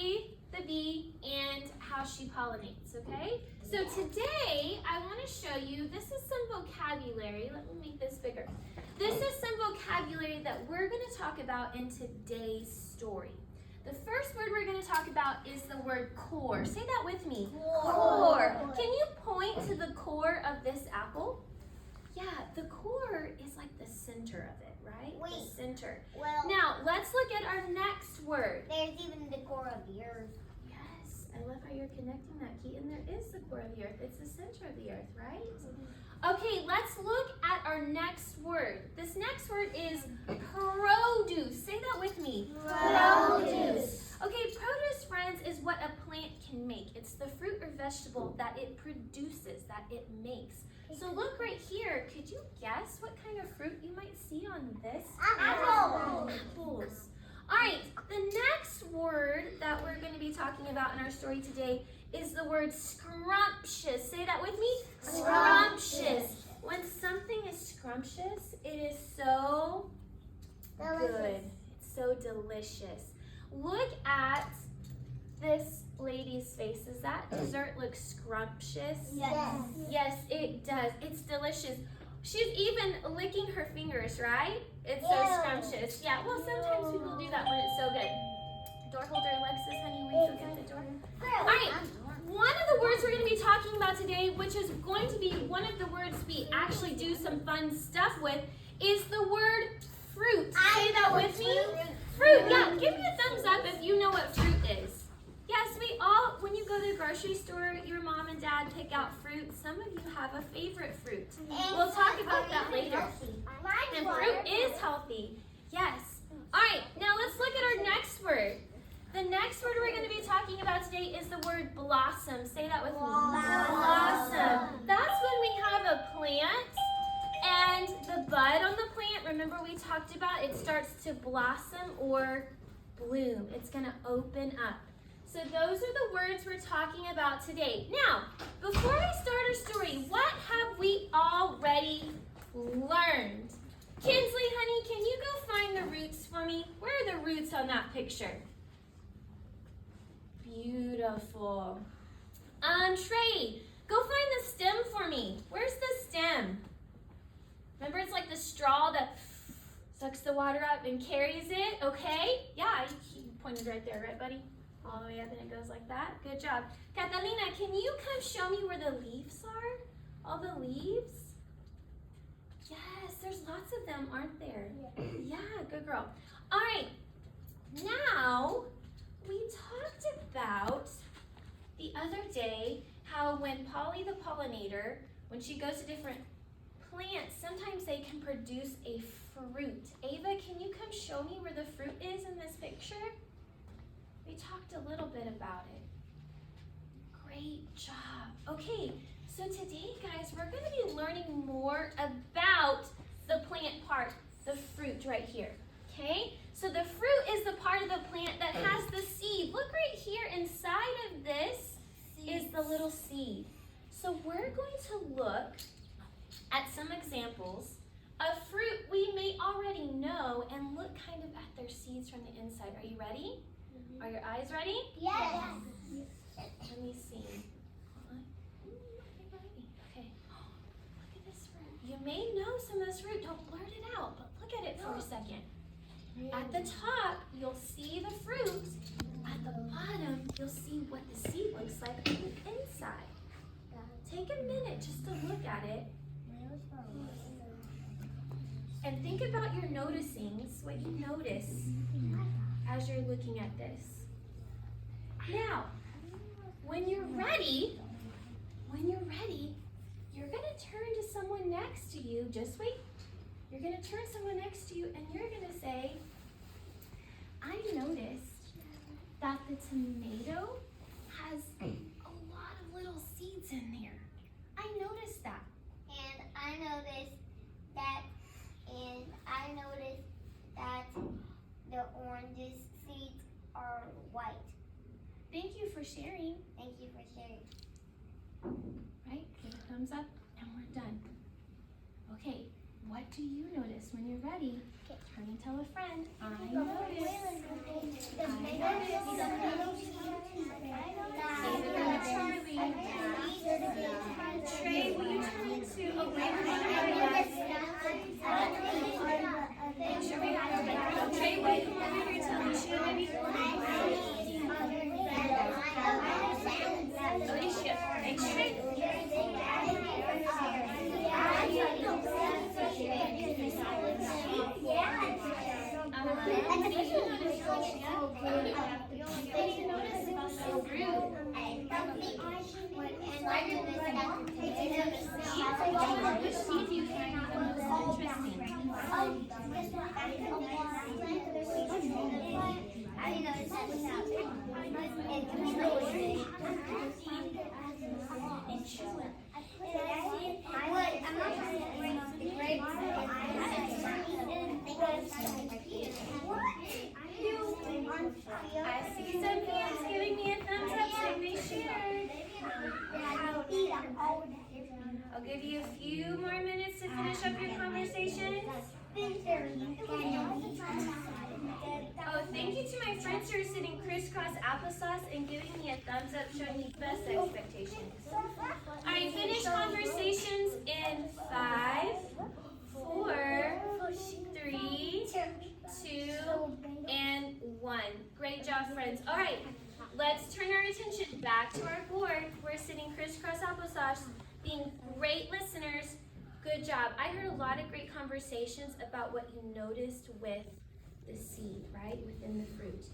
bee, the bee, and how she pollinates, okay? So today, I want to show you, this is some vocabulary. Let me make this bigger. This is some vocabulary that we're going to talk about in today's story. The first word we're going to talk about is the word core. Say that with me. Core. Can you point to the core of this apple? Yeah, the core is like the center of it, right? Wait. The center. Well, Now, let's look at our next word. there's even the core of the earth. Yes, I love how you're connecting that, Keaton. There is the core of the earth. It's the center of the earth, right? Okay, let's look at our next word. This next word is produce. Say that with me. Produce. Okay, produce, friends, is what a plant can make. It's the fruit or vegetable that it produces, that it makes. So look right here. Could you guess what kind of fruit you might see on this? Apple. Apples. All right, the next word that we're going to be talking about in our story today is the word scrumptious. Say that with me. Scrumptious. When something is scrumptious, it is so good. It's so delicious. Look at this lady's face. Does that dessert look scrumptious? Yes. Yes, it does. It's delicious. She's even licking her fingers, right? It's so Ew. scrumptious. Yeah, well, sometimes people do that when it's so good. Door holder, Alexis, honey, will you go get the door? All right, one of the words we're going to be talking about today, which is going to be one of the words we actually do some fun stuff with, is the word fruit. Say that with me. Fruit, yeah. Give me a thumbs up if you know what fruit is. Yes, we all, when you go to the grocery store, your mom and dad pick out fruit. Some of you have a favorite fruit. We'll talk about that later. And fruit is healthy. Yes. All right, now let's look at our next word. The next word we're going to be talking about today is the word blossom. Say that with me. Blossom. That's when we have a plant and the bud on the plant, remember we talked about, it starts to blossom or bloom. It's going to open up. So those are the words we're talking about today. Now, before we start our story, what have we already learned? Kinsley, honey, can you go find the roots for me? Where are the roots on that picture? Beautiful. Trey, go find the stem for me. Where's the stem? Remember, it's like the straw that sucks the water up and carries it, okay? Yeah, you pointed right there, right, buddy? All the way up and it goes like that. Good job. Catalina, can you come show me where the leaves are? All the leaves? Yes, there's lots of them, aren't there? Yeah, good girl. All right, now we talked about the other day how when Polly the pollinator, when she goes to different plants, sometimes they can produce a fruit. Ava, can you come show me where the fruit is in this picture? We talked a little bit about it. Great job. Okay, so today, guys, we're going to be learning more about the plant part, the fruit right here. Okay? So the fruit is the part of the plant that has the seed. Look right here inside of this is the little seed. So we're going to look at some examples of fruit we may already know and look kind of at their seeds from the inside. Are you ready? Are your eyes ready? Yes. Let me see. Okay. Look at this fruit. You may know some of this fruit. Don't blurt it out, but look at it for a second. At the top, you'll see the fruit. At the bottom, you'll see what the seed looks like on the inside. Take a minute just to look at it. And think about your noticings, what you notice as you're looking at this. Now, when you're ready, you're going to turn to someone next to you. Just wait. You're going to turn to someone next to you and you're going to say, I noticed that the tomato has a lot of little seeds in there. I noticed that. And I noticed that the orange seeds are white. Thank you for sharing. Thank you for sharing. Right? Give a thumbs up and we're done. Okay, what do you notice when you're ready? Turn and tell a friend. I noticed. Which seed do you find the most interesting? I see some hands giving me a thumbs up saying they shared. I'll give you a few more minutes to finish up your conversations. Oh, thank you to my friends who are sitting crisscross applesauce and giving me a thumbs up showing me best expectations. Alright, finish conversations in 5, 4, 3, 2, and 1. Great job, friends. Alright, let's turn our attention back to our board. We're sitting crisscross applesauce, being great listeners. Good job. I heard a lot of great conversations about what you noticed with the seed, right, within the fruit.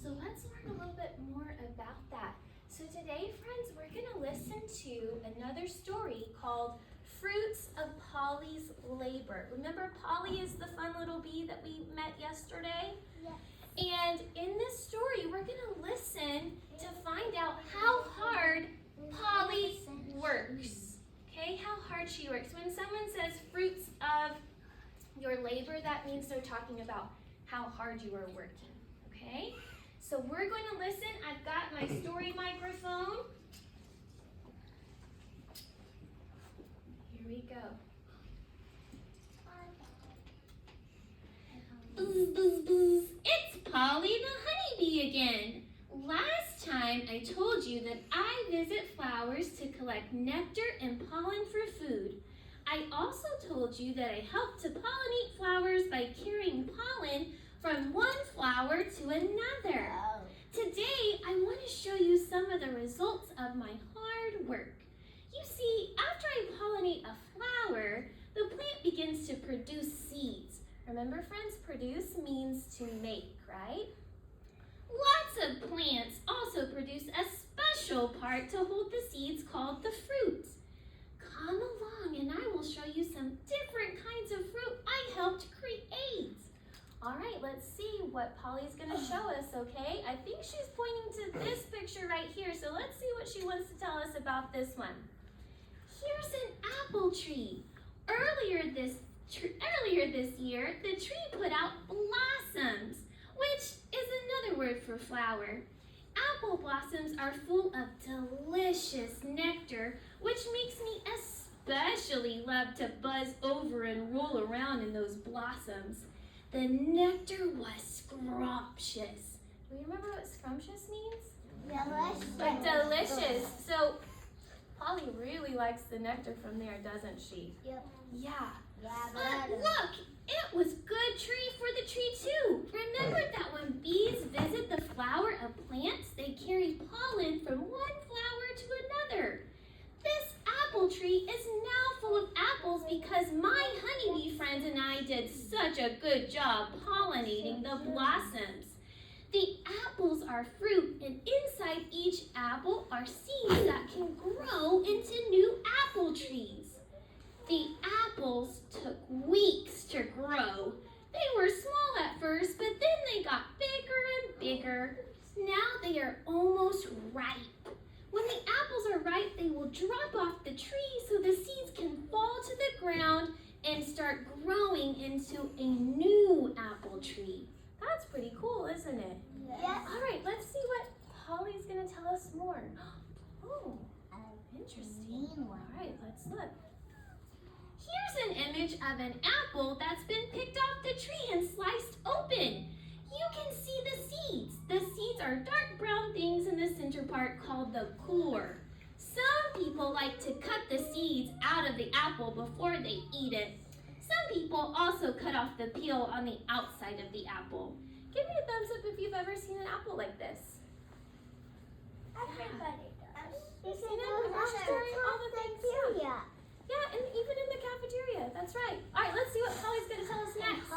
So let's learn a little bit more about that. So today, friends, we're going to listen to another story called Fruits of Polly's Labor. Remember, Polly is the fun little bee that we met yesterday? Yes. And in this story, we're going to listen to find out how hard Polly works. Okay, how hard she works. When someone says fruits of your labor, that means they're talking about how hard you are working. Okay, so we're going to listen. I've got my story microphone. Here we go. Buzz, buzz, buzz. It's Polly the honeybee again. Last time I told you that I visit flowers to collect nectar and pollen for food. I also told you that I help to pollinate flowers by carrying pollen from one flower to another. Today I want to show you some of the results of my hard work. You see, after I pollinate a flower, the plant begins to produce seeds. Remember, friends, produce means to make, right? Lots of plants also produce a special part to hold the seeds called the fruit. Come along and I will show you some different kinds of fruit I helped create. All right, let's see what Polly's going to show us, okay? I think she's pointing to this picture right here, so let's see what she wants to tell us about this one. Here's an apple tree. Earlier this year, the tree put out blossoms, which is another word for flower. Apple blossoms are full of delicious nectar, which makes me especially love to buzz over and roll around in those blossoms. The nectar was scrumptious. Do you remember what scrumptious means? Delicious. Like delicious. So Polly really likes the nectar from there, doesn't she? Yep. Yeah. Yeah, But look, it was good tree for the tree too. Remember that when bees visit the flower of plants, they carry pollen from one flower to another. This apple tree is now full of apples because my honeybee friends and I did such a good job pollinating the blossoms. The apples are fruit, and inside each apple are seeds that can grow into new apple trees. The apples took weeks to grow. They were small at first, but then they got bigger and bigger. Now they are almost ripe. When the apples are ripe, they will drop off the tree so the seeds can fall to the ground and start growing into a new apple tree. That's pretty cool, isn't it? Yes. All right, let's see what Polly's going to tell us more. Oh, interesting. All right, let's look. Here's an image of an apple that's been picked off the tree and sliced open. You can see the seeds. The seeds are dark brown things in the center part called the core. Some people like to cut the seeds out of the apple before they eat it. Some people also cut off the peel on the outside of the apple. Give me a thumbs up if you've ever seen an apple like this. Everybody does. You see them? All the things. Yeah, and even in the cafeteria. That's right. All right, let's see what Polly's going to tell us next.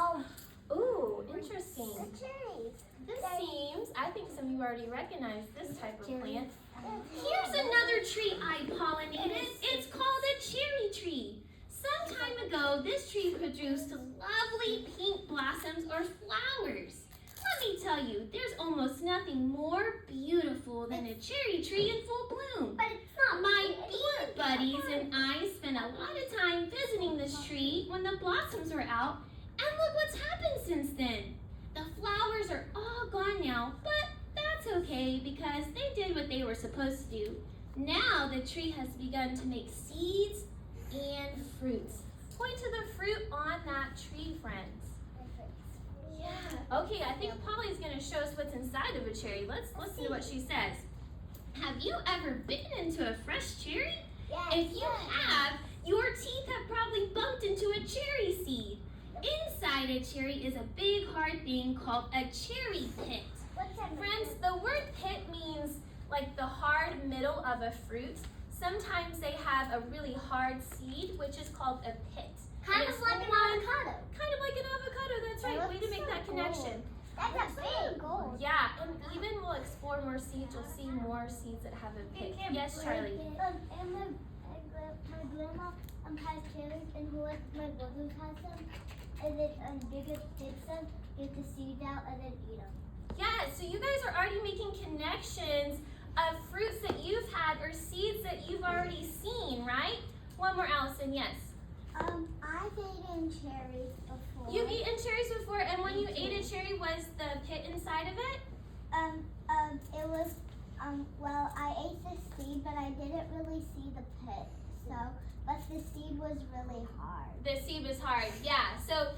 Ooh, interesting. This seems, I think some of you already recognized this type of plant. Here's another tree I pollinated. It's called a cherry tree. Some time ago, this tree produced lovely pink blossoms or flowers. Let me tell you, there's almost nothing more beautiful than a cherry tree in full bloom. But it's not. My bee buddies and I spent a lot of time visiting this tree when the blossoms were out, and look what's happened since then. The flowers are all gone now, but that's okay because they did what they were supposed to do. Now the tree has begun to make seeds and fruits. Point to the fruit on that tree, friends. Yeah. Okay, I think Polly's going to show us what's inside of a cherry. Let's listen to what she says. Have you ever bitten into a fresh cherry? Yes. If you have, your teeth have probably bumped into a cherry seed. Inside a cherry is a big hard thing called a cherry pit. Friends, the word pit means like the hard middle of a fruit. Sometimes they have a really hard seed, which is called a pit. Kind of like an avocado. Kind of like an avocado, that's right. Way to make that connection. That's a big goal. Yeah, and even we'll explore more seeds. You'll see more seeds that have a pit. Yes, Charlie. And my grandma has cherries, and my brothers has them, and then they get them, get the seeds out, and then eat them. Yeah, so you guys are already making connections of fruits that you've had or seeds that you've already seen, right? One more, Allison, yes. I've eaten cherries before. You've eaten cherries before, and when you ate a cherry, was the pit inside of it? It was, well, I ate the seed, but I didn't really see the pit, but the seed was really hard. The seed was hard, yeah. So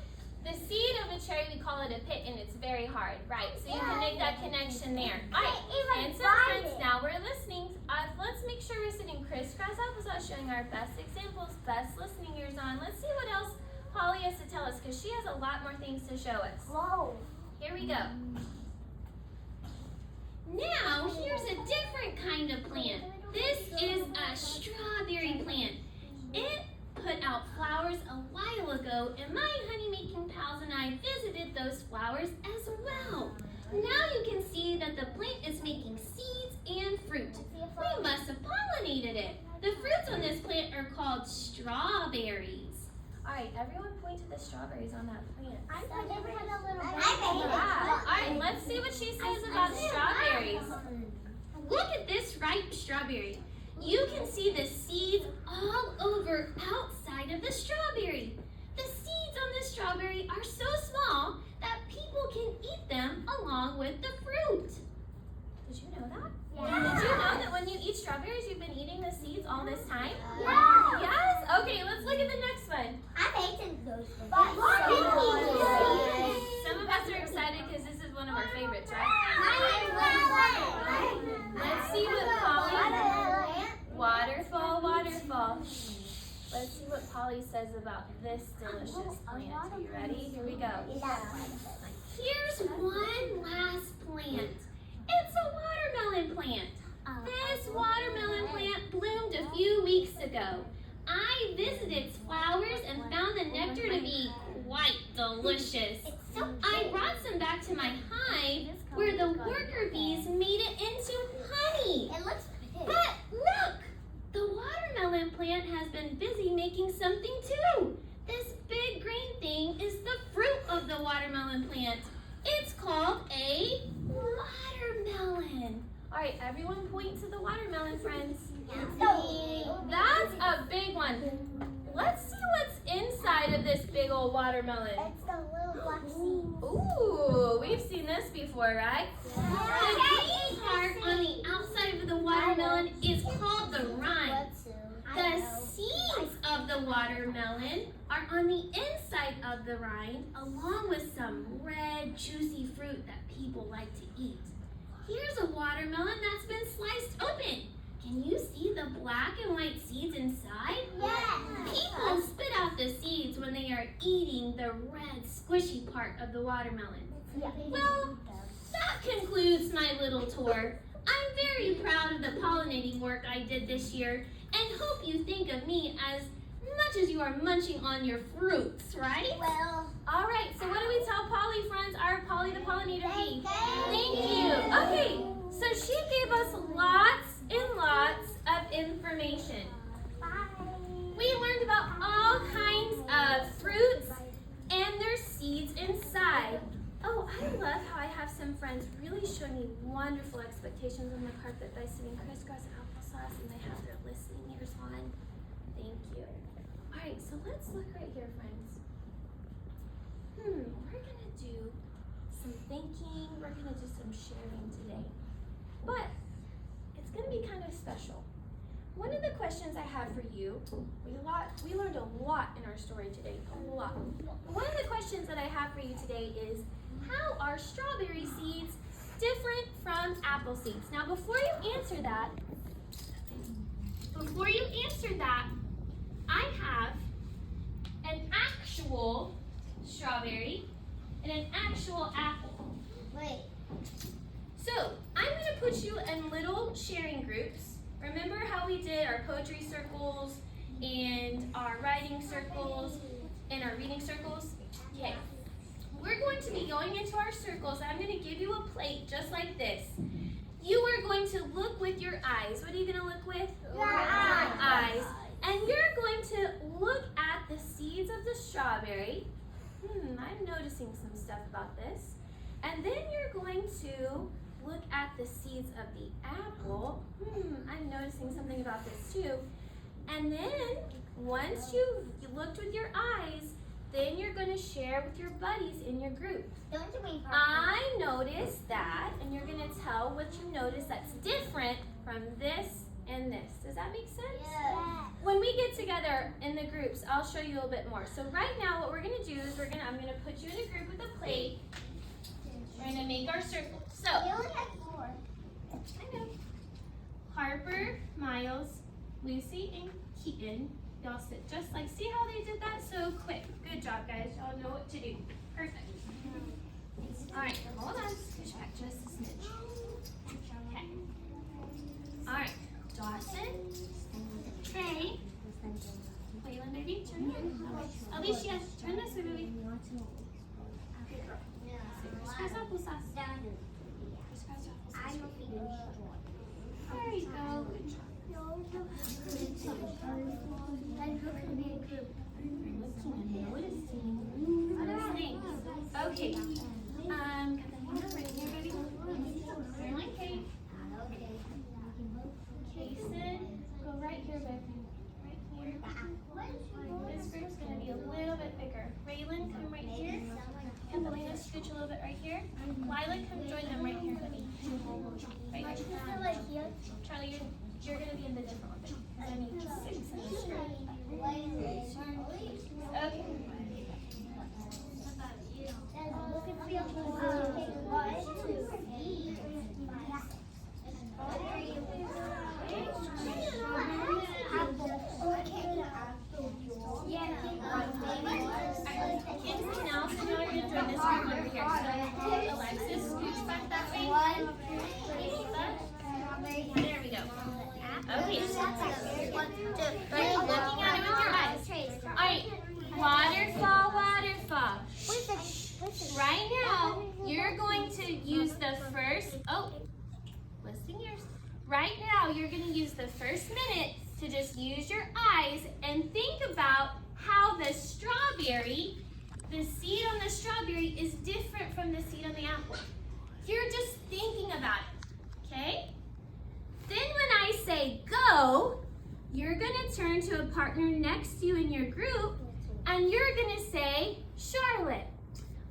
the seed of a cherry, we call it a pit, and it's very hard, right? So you can make that connection there. All right, and so friends, now we're listening. Let's make sure we're sitting crisscross opposite, showing our best examples, best listening ears on. Let's see what else Polly has to tell us, because she has a lot more things to show us. Whoa. Here we go. Now, here's a different kind of plant. This is a strawberry plant. It put out flowers a while ago, and my honey-making pals and I visited those flowers as well. Now you can see that the plant is making seeds and fruit. We must have pollinated it. The fruits on this plant are called strawberries. All right, everyone point to the strawberries on that plant. All right, let's see what she says about strawberries. Look at this ripe strawberry. You can see the seeds all over outside of the strawberry. The seeds on the strawberry are so small that people can eat them along with the fruit. Did you know that? Yeah. Did you know that when you eat strawberries, you've been eating the seeds all this time? Yeah. Yes? Okay, let's look at the next one. I've eaten those. Some of us are excited because this is one of our favorites, right? Let's see what Polly... Waterfall, waterfall. Let's see what Polly says about this delicious plant. Are you ready? Here we go. Here's one last plant. It's a watermelon plant. This watermelon plant bloomed a few weeks ago. I visited its flowers and found the nectar to be quite delicious. I brought some back to my hive where the worker bees made it into honey. But look! The watermelon plant has been busy making something too. This big green thing is the fruit of the watermelon plant. It's called a watermelon. All right, everyone point to the watermelon, friends. That's a big one. Let's see what's inside of this big old watermelon. It's the little black seed. Ooh, we've seen this before, right? The green part on the outside of the watermelon is called the rind. The seeds of the watermelon are on the inside of the rind, along with some red, juicy fruit that people like to eat. Here's a watermelon that's been sliced open. Can you see the black and white seeds inside? Yeah. People spit out the seeds when they are eating the red, squishy part of the watermelon. Well, that concludes my little tour. I'm very proud of the pollinating work I did this year and hope you think of me as much as you are munching on your fruits, right? Well. All right, so what do we tell Polly, friends, our Polly the pollinator bee? Thank you. Okay, so she gave us lots and lots of information. We learned about all kinds of fruits and their seeds inside. Oh, I love how I have some friends really showing me wonderful expectations on the carpet by sitting crisscross applesauce, and they have their listening ears on. Thank you. All right, so let's look right here, friends. We're gonna do some thinking. We're gonna do some sharing today, but it's gonna be kind of special. One of the questions I have for you, we learned a lot in our story today, a lot. One of the questions that I have for you today is, how are strawberry seeds different from apple seeds? Now, before you answer that, I have an actual strawberry and an actual apple. Wait. So, I'm going to put you in little sharing groups. Remember how we did our poetry circles and our writing circles and our reading circles? Okay. We're going to be going into our circles. I'm going to give you a plate just like this. You are going to look with your eyes. What are you going to look with? Your eyes. And you're going to look at the seeds of the strawberry. I'm noticing some stuff about this. And then you're going to look at the seeds of the apple. I'm noticing something about this too. And then, once you've looked with your eyes, then you're going to share with your buddies in your group. Don't you mean I noticed that, and you're going to tell what you notice that's different from this and this. Does that make sense? Yes. When we get together in the groups, I'll show you a little bit more. So right now, what we're going to do is I'm going to put you in a group with a plate. We're going to make our circles. So, You only have 4. I know. Harper, Miles, Lucy, and Keaton. Y'all sit just like, see how they did that so quick. Good job, guys. Y'all know what to do. Perfect. All right, hold on. Push back just a smidge. Okay. All right, Dawson, Trey, Waylon, baby, turn here. Alicia, turn this way, baby. Good girl. Crisscross applesauce. Crisscross applesauce. There you go. Good job. Okay. Got the hand right here, baby. Turn like Kate. Jason, go right here, baby. Right here. This group's gonna be a little bit bigger. Raylan, come right here. Catalina, scooch a little bit right here. Lila, come join them right here, honey. Right here. Charlie, you're gonna be in the different one, baby. I need 6 in this group. Okay. Alexis, scooch back that way. There we go. Okay. Right, looking at it with your eyes. Alright, waterfall, waterfall. Right now, you're going to use the first, listen yours. Right now, you're going to use the first minute to just use your eyes and think about how the strawberry, the seed on the strawberry is different from the seed on the apple. You're just thinking about it, okay? Then when I say go, you're going to turn to a partner next to you in your group, and you're going to say, Charlotte,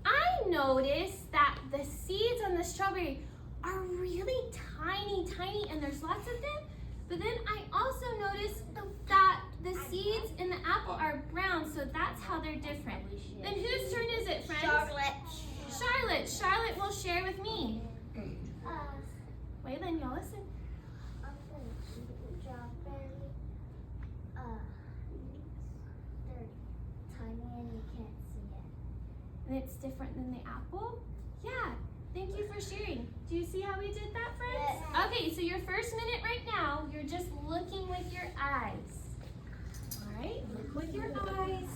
I noticed that the seeds on the strawberry are really tiny, and there's lots of them. But then I also noticed that the seeds in the apple are brown, so that's how they're different. Then whose turn is it, friends? Charlotte. Charlotte will share with me. Waylon, y'all listen. And it's different than the apple? Yeah, thank you for sharing. Do you see how we did that, friends? Yes. Okay, so your first minute right now, you're just looking with your eyes. right, look with your eyes.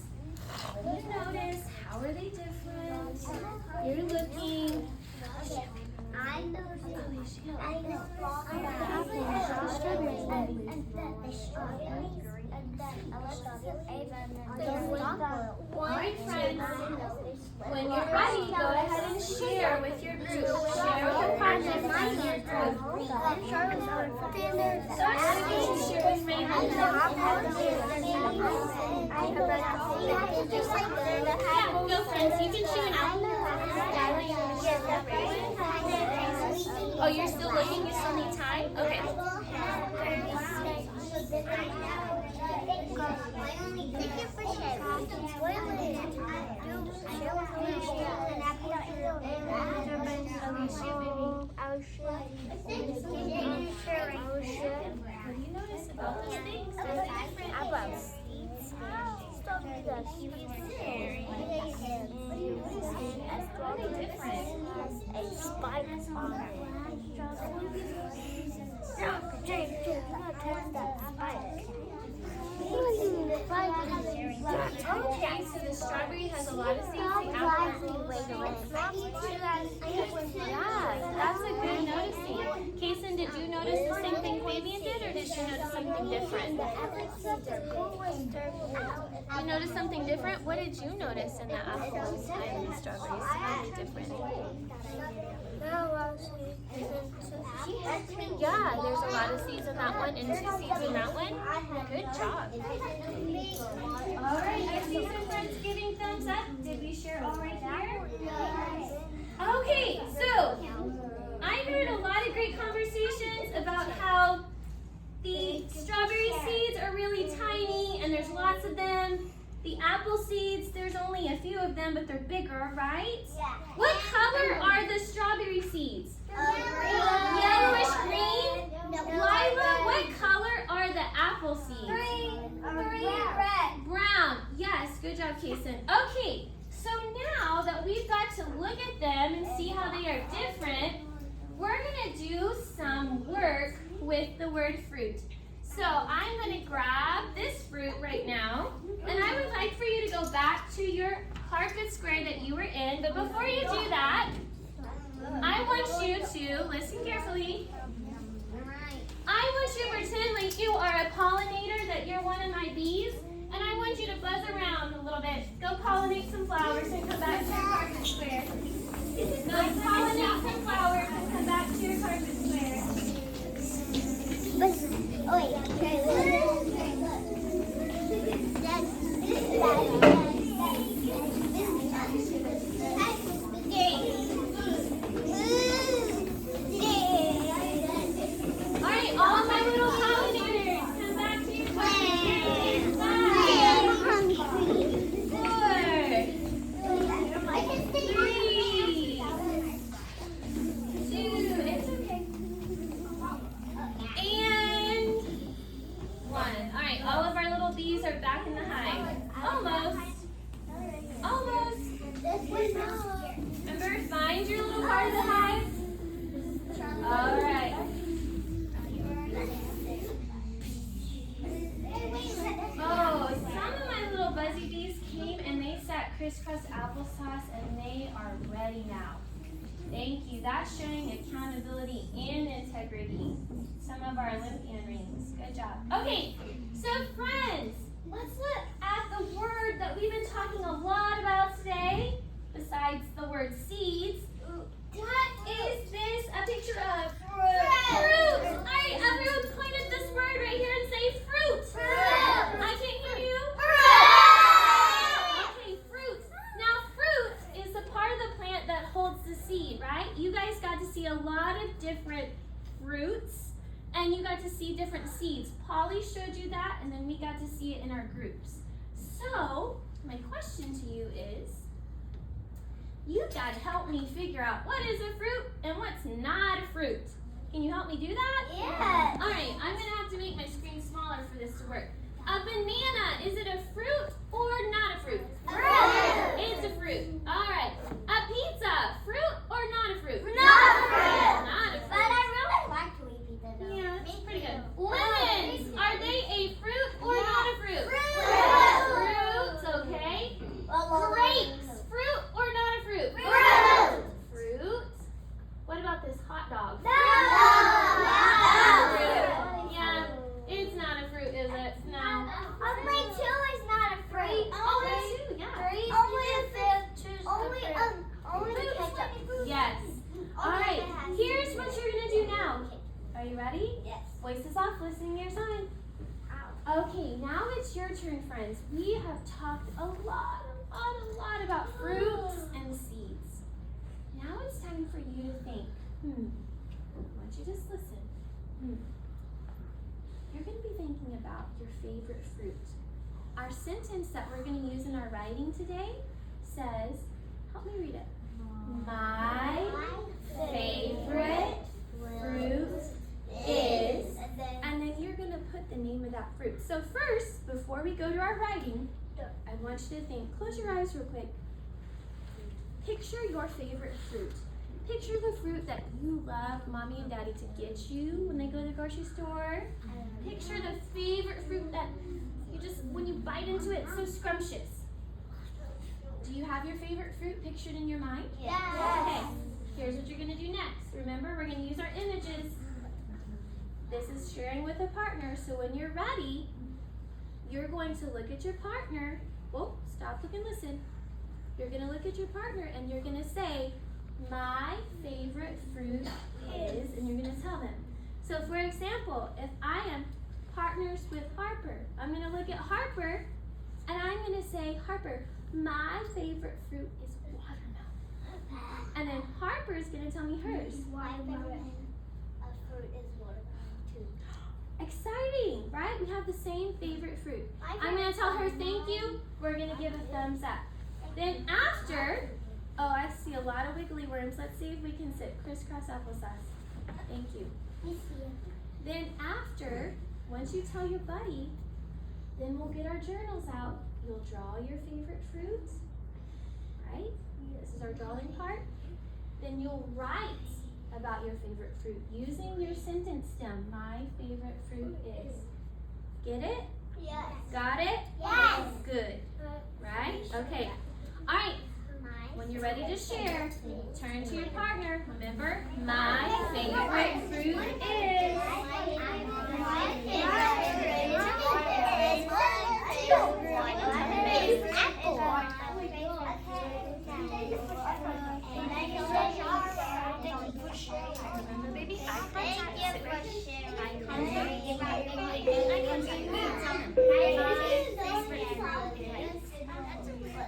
What do you notice? How are they different? You're looking. I know strawberries and the strawberries and All right, friends. When you're ready, go ahead and share with your group. Share with your partners in your group. So I'm going to share with Raymond. Yeah, go friends. You can share now. Oh, you're still looking? You still need time? Okay. What do you notice about those things? What are they different? Okay, so the strawberry has a lot of seeds. The apple has a Yeah, that's a good noticing. Kason, did you notice the same thing Fabian did, or did she notice something different? You noticed something different? What did you notice in the apples and the strawberries? How are they different? Yeah, there's a lot of seeds in that one and 2 seeds in that one. Good job. Alright, I see some friends giving thumbs up. Did we share all right here? Okay, so I heard a lot of great conversations about how the strawberry seeds are really tiny and there's lots of them. The apple seeds, there's only a few of them, but they're bigger, right? Yeah. What color are the strawberry seeds? Yellowish green? Lila, what color are the apple seeds? Green. Red. Brown. Yes, good job, Kason. Okay, so now that we've got to look at them and see how they are different, we're going to do some work with the word fruit. So I'm going to grab this fruit right now, and I would like for you to go back to your carpet square that you were in. But before you do that, I want you to listen carefully. I want you to pretend like you are a pollinator, that you're one of my bees, and I want you to buzz around a little bit. Go pollinate some flowers and come back to your carpet square. Go pollinate some flowers and come back to your carpet square. Alright, all my little pollinators, come back to your carpet square. 5, 4, 3, 2, it's okay. And 1. Alright, all of our little bees are back in the hive. Almost. Remember, find your little part of the hive. Alright. Oh, some of my little buzzy bees came and they sat crisscross applesauce and they are ready now. Thank you. That's showing accountability and integrity. Some of our Olympian rings. Good job. Okay, so friends, let's look at the word that we've been talking a lot about today, besides the word seeds. What is this a picture of? Fruit. All right, everyone point at this word right here and say fruit. I can't hear you. Okay, fruit. Now, fruit is the part of the plant that holds the seed, right? You guys got to see a lot of different fruits, and you got to see different seeds. Polly showed you that, and then we got to see it in our groups. So, my question to you is, you got to help me figure out what is a fruit and what's not a fruit. Can you help me do that? Yes. All right, I'm going to have to make my screen smaller for this to work. A banana, is it a fruit or not a fruit? Fruit. It's a fruit. All right. A pizza, fruit or not a fruit? Not a fruit. Not a fruit. But I really like to eat pizza though. Yeah, it's pretty good. Lemons, are they a fruit or not a fruit? Fruit. Everybody ready? Yes. Voices off, listening ears on. Okay, now it's your turn, friends. We have talked a lot about fruits and seeds. Now it's time for you to think. I want you to just listen. You're going to be thinking about your favorite fruit. Our sentence that we're going to use in our writing today says, help me read it. My favorite fruit is, and then you're going to put the name of that fruit. So first, before we go to our writing, I want you to think. Close your eyes real quick. Picture your favorite fruit. Picture the fruit that you love Mommy and Daddy to get you when they go to the grocery store. Picture the favorite fruit that you just, when you bite into it, it's so scrumptious. Do you have your favorite fruit pictured in your mind? Yes. Okay, here's what you're going to do next. Remember, we're going to use our images. This is sharing with a partner, so when you're ready, you're going to look at your partner. Whoa, stop, look, and listen. You're going to look at your partner and you're going to say, my favorite fruit is, and you're going to tell them. So for example, if I am partners with Harper, I'm going to look at Harper and I'm going to say, Harper, my favorite fruit is watermelon. And then Harper is going to tell me hers. My favorite fruit is watermelon too. Exciting, right? We have the same favorite fruit. I'm going to tell her thank you. We're going to give a thumbs up. Then after, oh, I see a lot of wiggly worms. Let's see if we can sit crisscross applesauce. Thank you. Then after, once you tell your buddy, then we'll get our journals out. You'll draw your favorite fruit, right? This is our drawing part. Then you'll write about your favorite fruit using your sentence stem. My favorite fruit is. Get it? Yes. Got it? Yes. Good. Right? Okay. All right. When you're ready to share, turn to your partner. Remember, my favorite fruit is. Remember, baby, eye contact. Sit right there. Eye contact.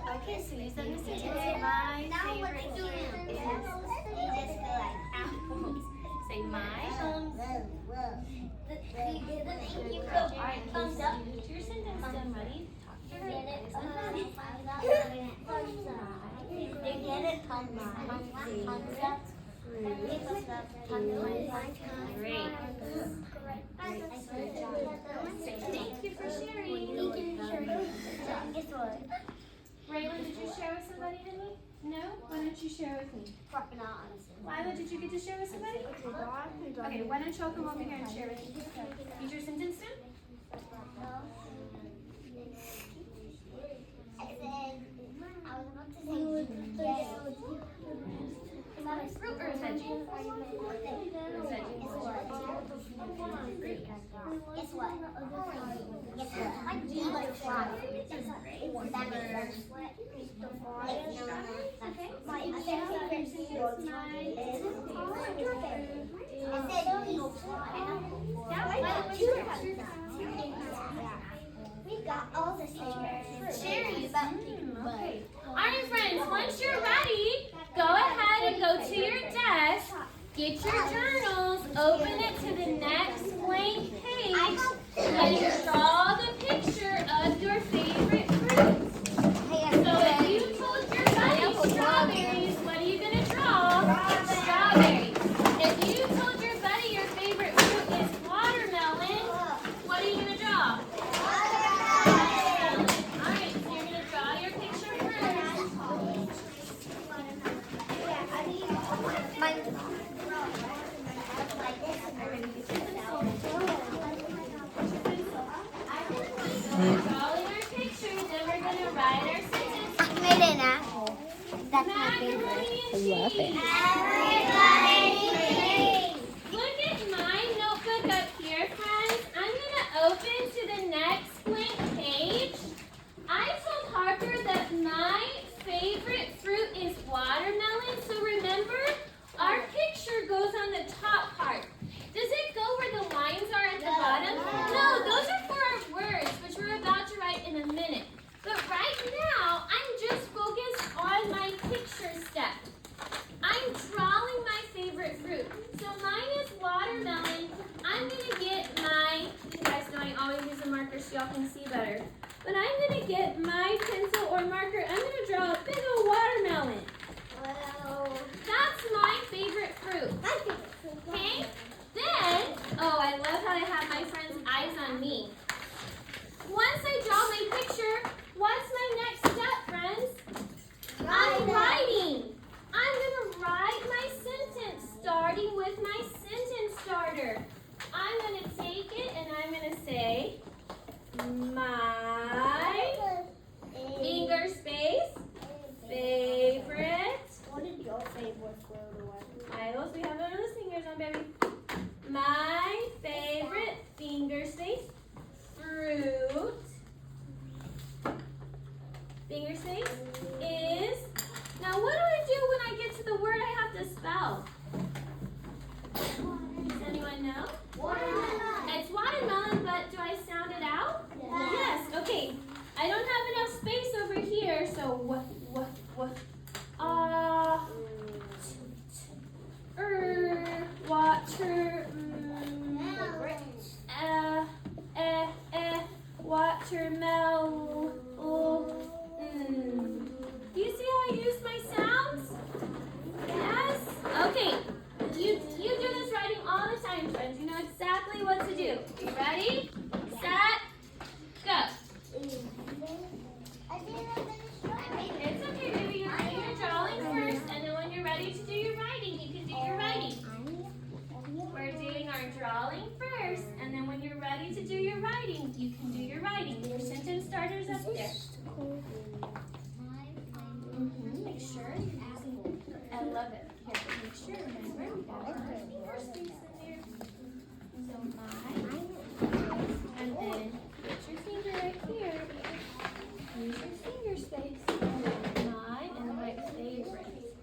Okay, so use that in a sentence. My favorite fruit is apples. Say my. Alright, thumbs up. Use your sentence done. Ready? Talk to her. Great. Say thank you for sharing. Raylan, did you share with somebody, honey? No? Why don't you share with me? Lila, did you get to share with somebody? Okay, why don't you all come over here and share with me? Use your sentence stem. Fruit or veggie? Guess what? Do you like fly? That makes sense. Okay. My favorite fruit is I said eagle fly. We got all the same sharing about Okay. All right, friends, once you're ready, go ahead and go to your desk, get your journals, open it to the next blank page, and draw the picture of your favorite fruit. So if you told your buddy strawberries, what are you going to draw? Strawberries. If you told your buddy your favorite fruit is watermelon, what are you going to draw? Watermelon. All right, so you're going to draw your picture first. Draw your pictures, then we're going to write our sentence. I made an apple. That's my favorite. Look at my notebook up here, friends. I'm going to open to the next blank page. I told Harper that my favorite fruit is watermelon. So remember, our picture goes on the top part. Does it go paper so y'all can see better. But I'm going to get my pencil or marker. I'm going to draw a big old watermelon. Wow. That's my favorite fruit. Okay? Then, oh, I love how I have my friend's eyes on me. Once I draw my picture, what's my next step, friends? I'm writing. I'm going to write my sentence, starting with my sentence starter. I'm going to take it and I'm going to say, my finger space, favorite. What is your favorite fruit? Milos, we have one of those fingers on, baby. My favorite finger space, fruit, finger space, is, now what do I do when I get to the word I have to spell? Does anyone know? Watermelon. It's watermelon, but do I sound it out? Yes. Okay. I don't have enough space over here, so what? Water. Watermelon. Do you see how I use my sounds? Yes. Okay. You do this writing all the time, friends. You know exactly what to do. You ready? Set. Go. It's okay, baby. You're doing your drawing first, and then when you're ready to do your writing, you can do your writing. We're doing our drawing first, and then when you're ready to do your writing, you can do your writing. Your sentence starter's up there. Make sure you're using. I love it. Here, make sure. Remember, we got our finger space in there. So my, and then get your finger right here. Use your finger space. My and my favorite.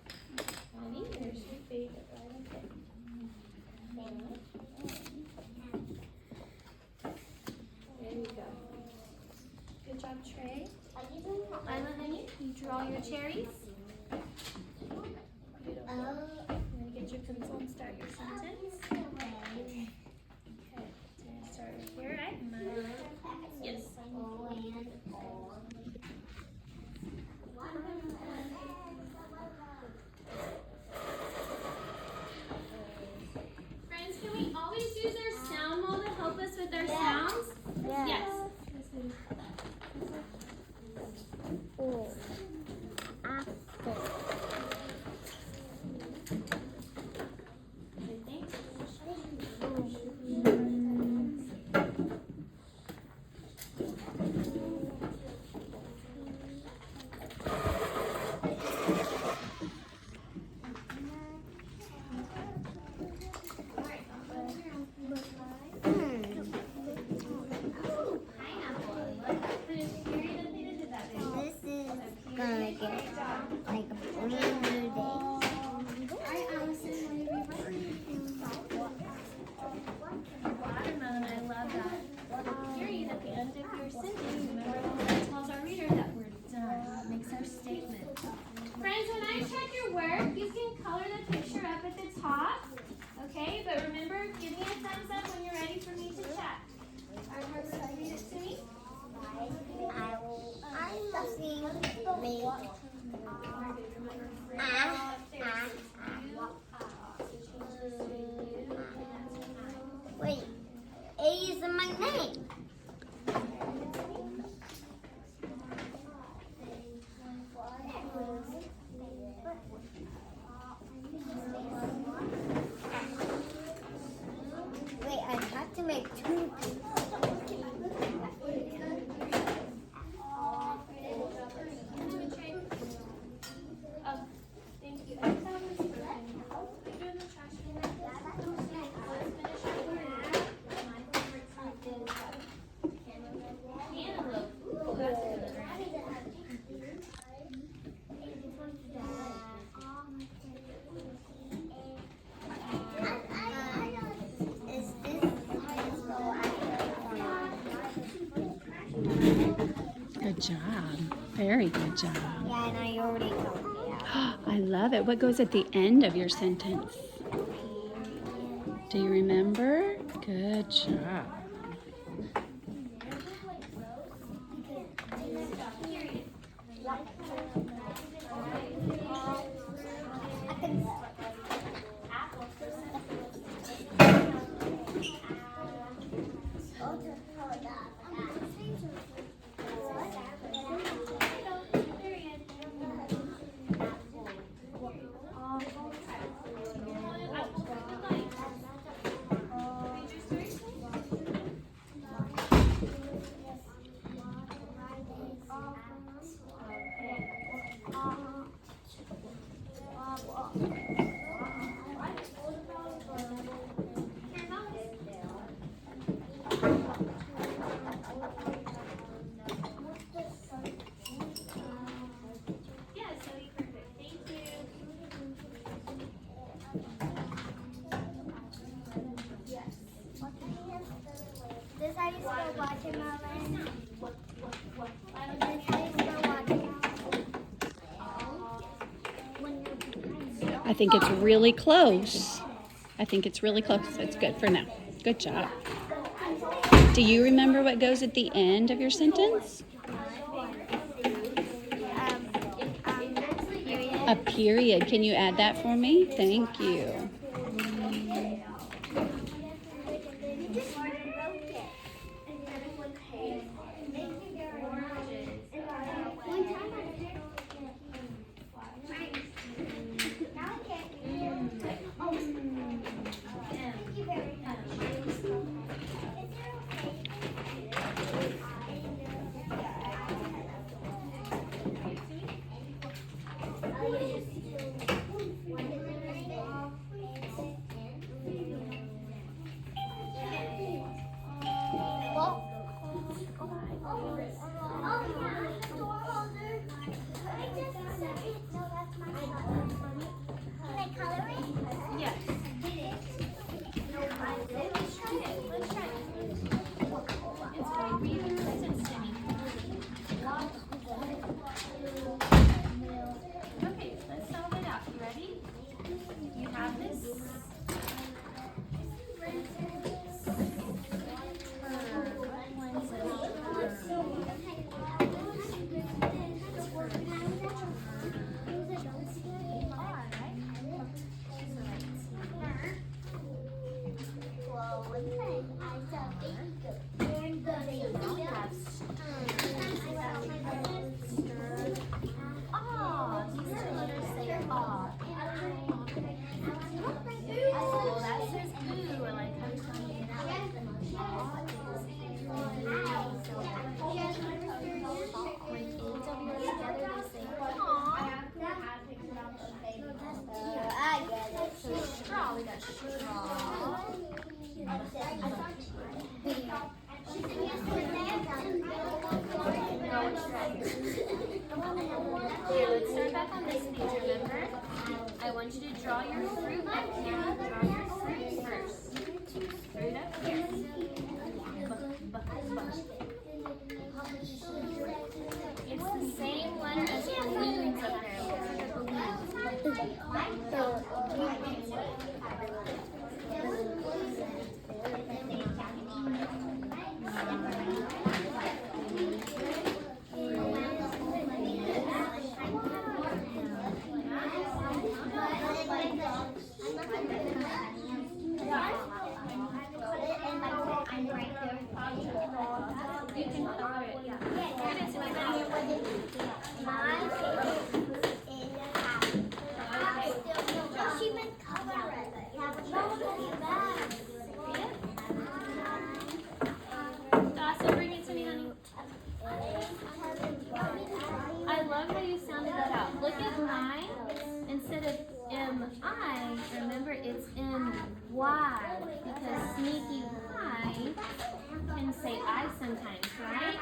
Honey, there's your favorite right up there. There you go. Good job, Trey. Lila, honey, you draw your cherries. Beautiful. I'm going to get your pencil and start your sentence. Okay. So you start right here, right? Yes. Friends, can we always use our sound mold to help us with our sounds? Yes. Friends, when I check your work, you can color the picture up at the top. Okay, but remember, give me a thumbs up when you're ready for me to check. Our hearts, read it to me. Wait, A is in my name. Wait, I have to make two. Good job. Very good job. Yeah, and I already told you. I love it. What goes at the end of your sentence? Do you remember? Good job. This how you spell watermelon? This how you spell watermelon? I think it's really close. I think it's really close. It's good for now. Good job. Do you remember what goes at the end of your sentence? A period. Can you add that for me? Thank you. Okay, let's start back on this page, remember? I want you to draw your fruit up here. Draw your fruit first. Fruit up here. It's the same letter as balloons up there. You can color it, yeah. Here it is, my Dawson, bring it to me, honey. I love how you sounded that out. Look at mine. Instead of M-I, remember it's M-Y. Because Sneaky Pie can say I sometimes, right?